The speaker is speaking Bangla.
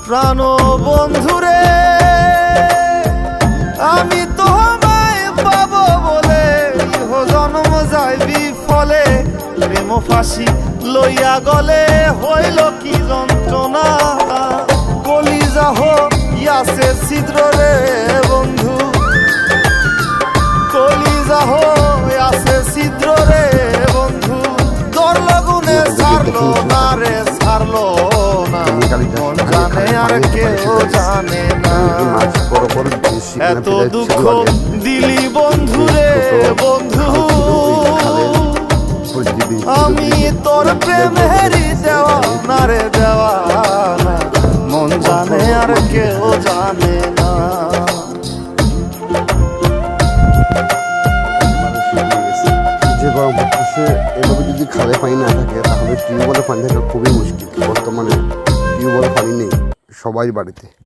প্রাণ বন্ধুরে আমি তোমায় পাবো বলে ইহ জন্ম যায় বিফলে প্রেম ফাঁসি লইয়া গলে হইল কি যন্ত্রণা কলিজা হইয়াছে ছিদ্র রে বন্ধু কলিজা হইয়াছে ছিদ্র রে বন্ধু তোর লগুনে ছাড়লো না রে ছাড়লো না মন জানে আর কেউ জানে না এত দুঃখ দিলি বন্ধু রে বন্ধু আমি তোর প্রেমেরই দেওয়া না রে দেওয়া না মন জানে আর কেউ জানে না যে গরম পড়তেছে এভাবে যদি খালে পানি না থাকে তাহলে টিউবওয়েলের পানি থাকা খুবই মুশকিল। বর্তমানে টিউবওয়েল পানি নেই সবাই বাড়িতে।